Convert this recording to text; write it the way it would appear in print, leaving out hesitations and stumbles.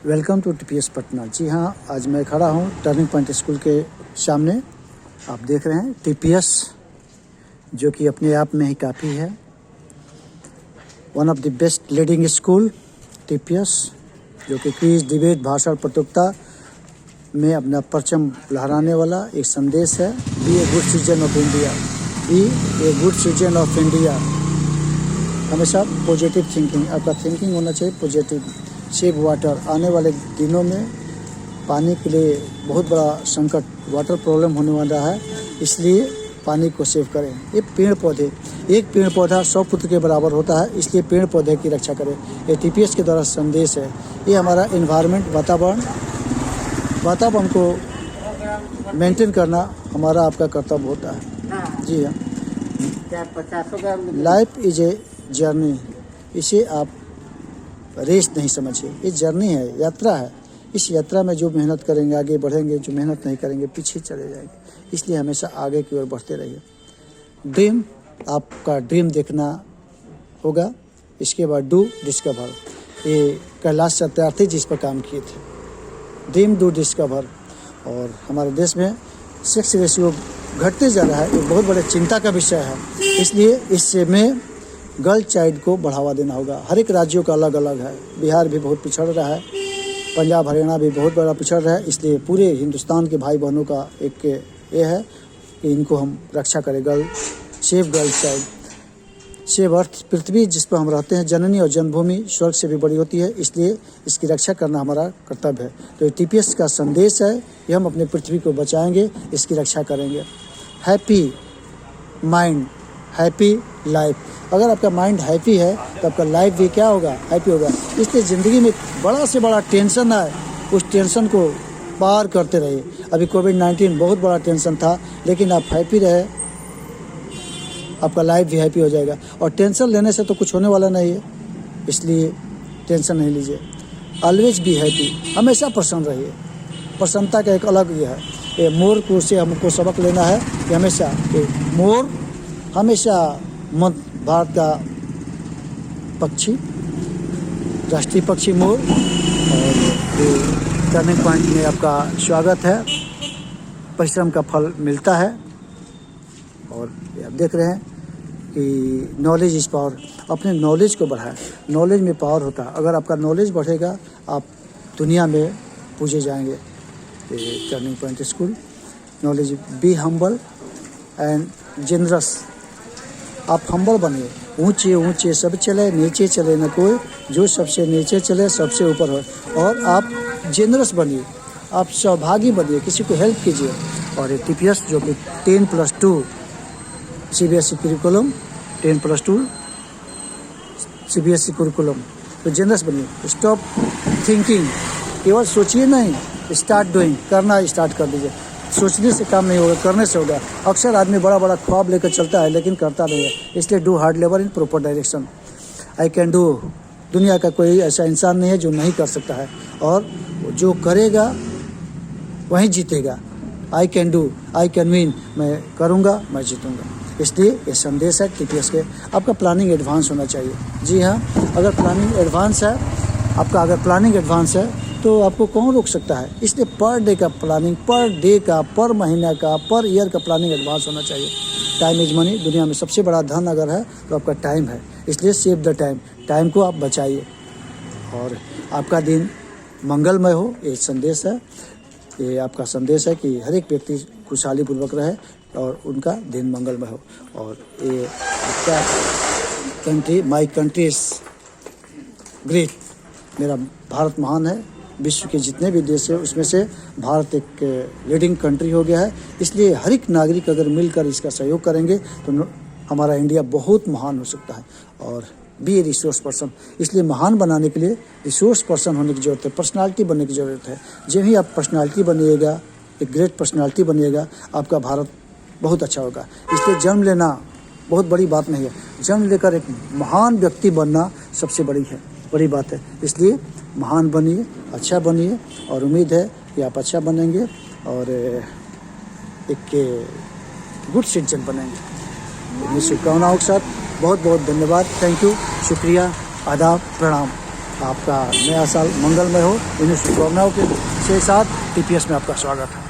Welcome to TPS Patna. जी हाँ, आज मैं खड़ा हूँ टर्निंग पॉइंट स्कूल के सामने। आप देख रहे हैं टीपीएस, जो कि अपने आप में ही काफ़ी है। One of the best leading school TPS, जो कि क्विज, डिबेट, भाषण प्रतियोगिता में अपना परचम लहराने वाला एक संदेश है। Be a good citizen of India, be a good citizen of India. हमेशा पॉजिटिव थिंकिंग, आपका थिंकिंग होना चाहिए पॉजिटिव। सेव वाटर, आने वाले दिनों में पानी के लिए बहुत बड़ा संकट, वाटर प्रॉब्लम होने वाला है, इसलिए पानी को सेव करें। ये पेड़ पौधे, एक पेड़ पौधा 100 पुत्र के बराबर होता है, इसलिए पेड़ पौधे की रक्षा करें। ये टीपीएस के द्वारा संदेश है। ये हमारा इन्वायरमेंट, वातावरण को मेंटेन करना हमारा आपका कर्तव्य होता है। जी हाँ, लाइफ इज ए जर्नी, इसे आप रेस नहीं समझिए, ये जर्नी है, यात्रा है। इस यात्रा में जो मेहनत करेंगे आगे बढ़ेंगे, जो मेहनत नहीं करेंगे पीछे चले जाएंगे। इसलिए हमेशा आगे की ओर बढ़ते रहिए। ड्रीम, आपका ड्रीम देखना होगा। इसके बाद डू डिस्कवर, ये कैलाश सत्यार्थी जिस पर काम किए थे। Dream, do discover. और हमारे देश में सेक्स रेशियो घटते जा रहा है, ये बहुत बड़े चिंता का विषय है। इसलिए इससे में गर्ल चाइल्ड को बढ़ावा देना होगा। हर एक राज्यों का अलग अलग है। बिहार भी बहुत पिछड़ रहा है, पंजाब हरियाणा भी बहुत बड़ा पिछड़ रहा है। इसलिए पूरे हिंदुस्तान के भाई बहनों का एक ये है कि इनको हम रक्षा करें। Save girl child, save earth, पृथ्वी जिस पर हम रहते हैं, जननी और जन्मभूमि स्वर्ग से भी बड़ी होती है, इसलिए इसकी रक्षा करना हमारा कर्तव्य है। तो ये टीपीएस का संदेश है कि हम अपने पृथ्वी को बचाएंगे, इसकी रक्षा करेंगे। Happy mind, happy life. अगर आपका माइंड हैप्पी है तो आपका लाइफ भी क्या होगा, हैप्पी होगा। इसलिए ज़िंदगी में बड़ा से बड़ा टेंशन आए, उस टेंशन को पार करते रहिए। अभी कोविड-19 बहुत बड़ा टेंशन था, लेकिन आप हैप्पी रहे, आपका लाइफ भी हैप्पी हो जाएगा। और टेंशन लेने से तो कुछ होने वाला नहीं है, इसलिए टेंशन नहीं लीजिए। ऑलवेज बी हैप्पी, हमेशा प्रसन्न रहिए। प्रसन्नता का एक अलग ये है। ये मोर को से हमको सबक लेना है कि हमेशा मोर, हमेशा भारत का पक्षी, राष्ट्रीय पक्षी मोर। और टर्निंग पॉइंट में आपका स्वागत है। परिश्रम का फल मिलता है। और आप देख रहे हैं कि नॉलेज इज पावर, अपने नॉलेज को बढ़ाएं। नॉलेज में पावर होता है। अगर आपका नॉलेज बढ़ेगा, आप दुनिया में पूजे जाएंगे। Turning point school, knowledge, be humble and generous. आप हम्बल बनिए। ऊंचे ऊंचे सब चले, नीचे चले न कोई, जो सबसे नीचे चले सबसे ऊपर हो। और आप जेनरस बनिए, आप सौभागी बनिए, किसी को हेल्प कीजिए। और ये टीपीएस जो कि 10+2 सीबीएसई करिकुलम, 10+2 सीबीएसई करिकुलम, तो जेनरस बनिए। स्टॉप थिंकिंग, केवल सोचिए नहीं, स्टार्ट डूइंग, करना स्टार्ट कर दीजिए। सोचने से काम नहीं होगा, करने से होगा। अक्सर आदमी बड़ा बड़ा ख्वाब लेकर चलता है, लेकिन करता नहीं है। इसलिए do hard labour in proper direction. I can do, दुनिया का कोई ऐसा इंसान नहीं है जो नहीं कर सकता है, और जो करेगा वहीं जीतेगा। I can do, I can win, मैं करूँगा, मैं जीतूँगा। इसलिए ये संदेश है टीपीएस के। आपका प्लानिंग एडवांस होना चाहिए। जी हाँ, अगर प्लानिंग एडवांस है, आपका अगर प्लानिंग एडवांस है तो आपको कौन रोक सकता है। इसलिए पर डे का प्लानिंग, पर डे का, पर महीना का, पर ईयर का प्लानिंग एडवांस होना चाहिए। टाइम इज मनी, दुनिया में सबसे बड़ा धन अगर है तो आपका टाइम है। इसलिए सेव द टाइम, टाइम को आप बचाइए और आपका दिन मंगलमय हो, ये संदेश है। ये आपका संदेश है कि हर एक व्यक्ति खुशहाली पूर्वक रहे और उनका दिन मंगलमय हो। और ये आपका country, my country is great, मेरा भारत महान है। विश्व के जितने भी देश है उसमें से भारत एक लीडिंग कंट्री हो गया है। इसलिए हर एक नागरिक अगर मिलकर इसका सहयोग करेंगे तो हमारा इंडिया बहुत महान हो सकता है। और बी ए रिसोर्स पर्सन, इसलिए महान बनाने के लिए रिसोर्स पर्सन होने की ज़रूरत है, पर्सनालिटी बनने की ज़रूरत है। जब भी आप पर्सनालिटी बनिएगा, एक ग्रेट पर्सनालिटी बनिएगा, आपका भारत बहुत अच्छा होगा। इसलिए जन्म लेना बहुत बड़ी बात नहीं है, जन्म लेकर एक महान व्यक्ति बनना सबसे बड़ी बात है। इसलिए महान बनिए, अच्छा बनिए, और उम्मीद है कि आप अच्छा बनेंगे और एक गुड सिटीजन बनेंगे। मेरी शुभकामनाओं के साथ बहुत बहुत धन्यवाद। थैंक यू, शुक्रिया, आदाब, प्रणाम। आपका नया साल मंगलमय हो, इन्हीं शुभकामनाओं के साथ TPS में आपका स्वागत है।